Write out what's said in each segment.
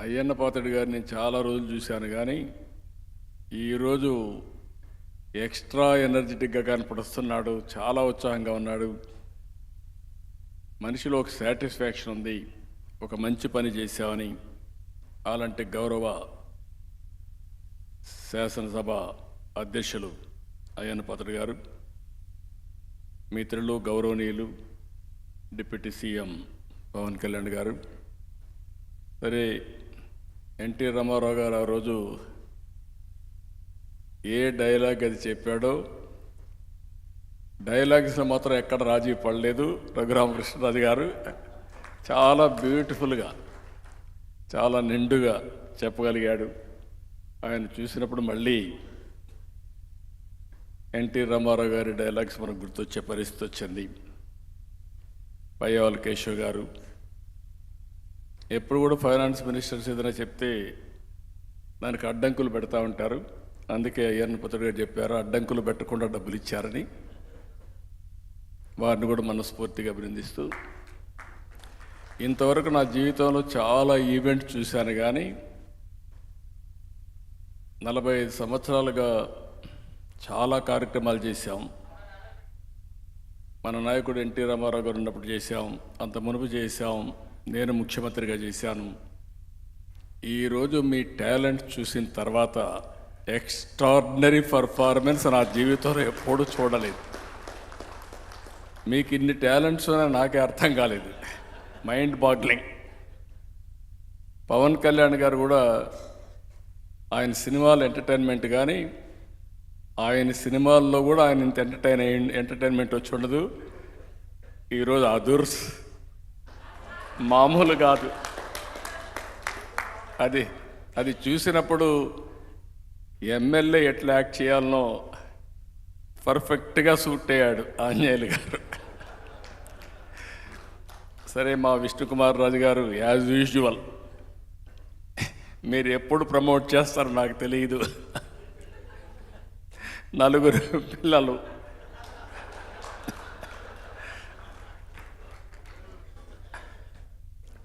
అయ్యన్న పాత్రుడు గారిని నేను చాలా రోజులు చూశాను, కానీ ఈరోజు ఎక్స్ట్రా ఎనర్జెటిక్గా కనపడుస్తున్నాడు. చాలా ఉత్సాహంగా ఉన్నాడు. మనిషిలో ఒక సాటిస్ఫాక్షన్ ఉంది, ఒక మంచి పని చేశామని. అలాంటి గౌరవ శాసనసభ అధ్యక్షులు అయ్యన్న పాత్రుడు గారు, మిత్రులు గౌరవనీయులు డిప్యూటీ సీఎం పవన్ కళ్యాణ్ గారు, సరే ఎన్టీ రామారావు గారు ఆ రోజు ఏ డైలాగ్ అది చెప్పాడో, డైలాగ్స్లో మాత్రం ఎక్కడ రాజీ పడలేదు. రఘురామకృష్ణరాజు గారు చాలా బ్యూటిఫుల్గా, చాలా నిండుగా చెప్పగలిగాడు. ఆయన చూసినప్పుడు మళ్ళీ ఎన్టీ రామారావు గారి డైలాగ్స్ మనకు గుర్తొచ్చే పరిస్థితి వచ్చింది. పయ్యావుల కేశవ్ గారు ఎప్పుడు కూడా ఫైనాన్స్ మినిస్టర్స్ ఏదైనా చెప్తే దానికి అడ్డంకులు పెడతా ఉంటారు. అందుకే అయ్యన్న పాత్రుడు గారు చెప్పారు, అడ్డంకులు పెట్టకుండా డబ్బులు ఇచ్చారని. వారిని కూడా మనస్ఫూర్తిగా అభినందిస్తూ, ఇంతవరకు నా జీవితంలో చాలా ఈవెంట్ చూశాను, కానీ 45 సంవత్సరాలుగా చాలా కార్యక్రమాలు చేశాం. మన నాయకుడు ఎన్టీ రామారావు గారు ఉన్నప్పుడు చేశాం, అంత మునుపు చేశాం, నేను ముఖ్యమంత్రిగా చేశాను. ఈరోజు మీ టాలెంట్ చూసిన తర్వాత ఎక్స్ట్రాడినరీ పర్ఫార్మెన్స్ నా జీవితంలో ఎప్పుడూ చూడలేదు. మీకు ఇన్ని టాలెంట్స్ నాకే అర్థం కాలేదు. Mind boggling. పవన్ కళ్యాణ్ గారు కూడా ఆయన సినిమాలు ఎంటర్టైన్మెంట్, కానీ ఆయన సినిమాల్లో కూడా ఆయన ఇంత ఎంటర్టైన్మెంట్ వచ్చి ఉండదు. ఈరోజు అదుర్స్ మామూలు కాదు. అది చూసినప్పుడు ఎమ్మెల్యే ఎట్లా యాక్ట్ చేయాలనో పర్ఫెక్ట్గా సూట్ అయ్యాడు ఆంజనేయులు గారు. సరే, మా విష్ణుకుమార్ రాజు గారు యాజ్ యూజువల్ మీరు ఎప్పుడు ప్రమోట్ చేస్తారో నాకు తెలియదు. 4 పిల్లలు,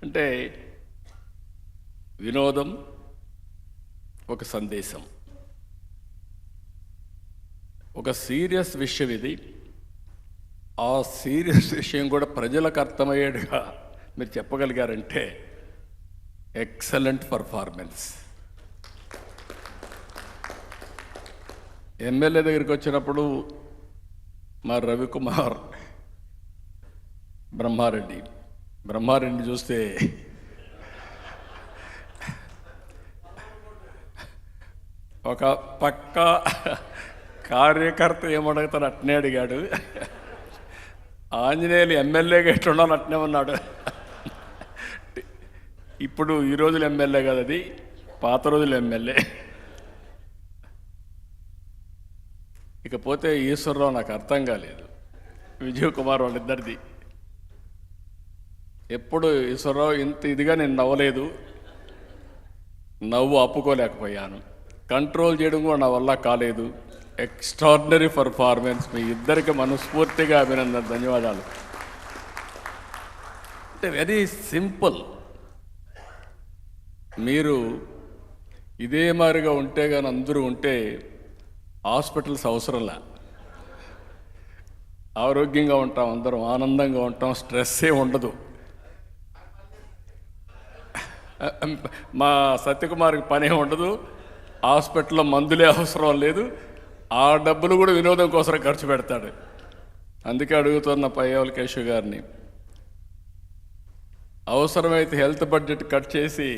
అంటే వినోదం ఒక సందేశం, ఒక సీరియస్ విషయం ఇది. ఆ సీరియస్ విషయం కూడా ప్రజలకు అర్థమయ్యేట్టుగా మీరు చెప్పగలిగారంటే ఎక్సలెంట్ పర్ఫార్మెన్స్. ఎమ్మెల్యే దగ్గరికి వచ్చినప్పుడు మా రవికుమార్ బ్రహ్మారెడ్డి చూస్తే ఒక పక్క కార్యకర్త ఏమడుగుతాడు అట్నే అడిగాడు. ఆంజనేయులు ఎమ్మెల్యేగా ఎట్లుండాలి అట్నే ఉన్నాడు. ఇప్పుడు ఈ రోజులు ఎమ్మెల్యే కదా, అది పాత రోజులు ఎమ్మెల్యే. ఇకపోతే ఈశ్వరరావు నాకు అర్థం కాలేదు, విజయ్ కుమార్ వాళ్ళిద్దరిది. ఎప్పుడు ఈశ్వరరావు ఇంత ఇదిగా నేను నవ్వలేదు, నవ్వు ఆపుకోలేకపోయాను, కంట్రోల్ చేయడం కూడా నా వల్ల కాలేదు. Extraordinary performance. మీ ఇద్దరికి మనస్ఫూర్తిగా అభినందన, ధన్యవాదాలు. అంటే వెరీ సింపుల్. మీరు ఇదే మాదిరిగా ఉంటే కానీ అందరూ ఉంటే హాస్పిటల్స్ అవసరంలా, ఆరోగ్యంగా ఉంటాం, అందరం ఆనందంగా ఉంటాం, స్ట్రెస్సే ఉండదు. మా సత్యకుమార్కి పనే ఉండదు, హాస్పిటల్లో మందులే అవసరం లేదు, ఆ డబ్బులు కూడా వినోదం కోసం ఖర్చు పెడతాడు. అందుకే అడుగుతున్న పయ్యావుల కేశవ్ గారిని, అవసరమైతే హెల్త్ బడ్జెట్ కట్ చేసి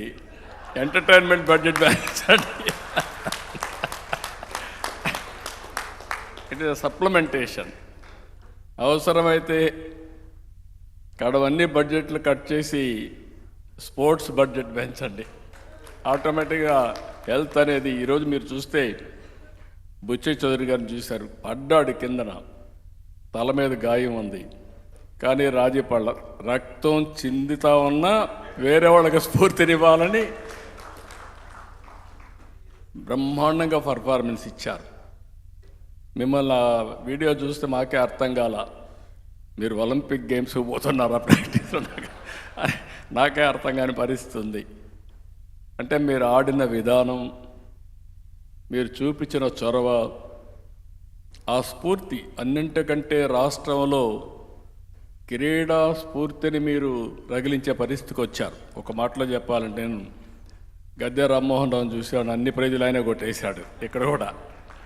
ఎంటర్టైన్మెంట్ బడ్జెట్ పెంచండి. It is supplementation. అవసరమైతే కడవన్నీ బడ్జెట్లు కట్ చేసి స్పోర్ట్స్ బడ్జెట్ పెంచండి. ఆటోమేటిక్గా హెల్త్ అనేది, ఈరోజు మీరు చూస్తే బుచ్చయ్య చౌదరి గారిని చూశారు, పడ్డాడు కిందన, తల మీద గాయం ఉంది, కానీ రాజీ పళ్ళ రక్తం చిందుతా ఉన్నా వేరే వాళ్ళకి స్ఫూర్తినివ్వాలని బ్రహ్మాండంగా పర్ఫార్మెన్స్ ఇచ్చారు. మిమ్మల్ని ఆ వీడియో చూస్తే మాకే అర్థం కాల, మీరు ఒలింపిక్ గేమ్స్కి పోతున్నారా ప్రాక్టీస్లో, నాకే అర్థం కాని పరిస్థితి ఉంది. అంటే మీరు ఆడిన విధానం, మీరు చూపించిన చొరవ, ఆ స్ఫూర్తి అన్నింటికంటే రాష్ట్రంలో క్రీడా స్ఫూర్తిని మీరు రగిలించే పరిస్థితికి వచ్చారు. ఒక మాటలో చెప్పాలంటే నేను గద్దె రామ్మోహన్ రావును చూశాను, అన్ని ప్రైజులు ఆయన కొట్టేశాడు ఇక్కడ కూడా.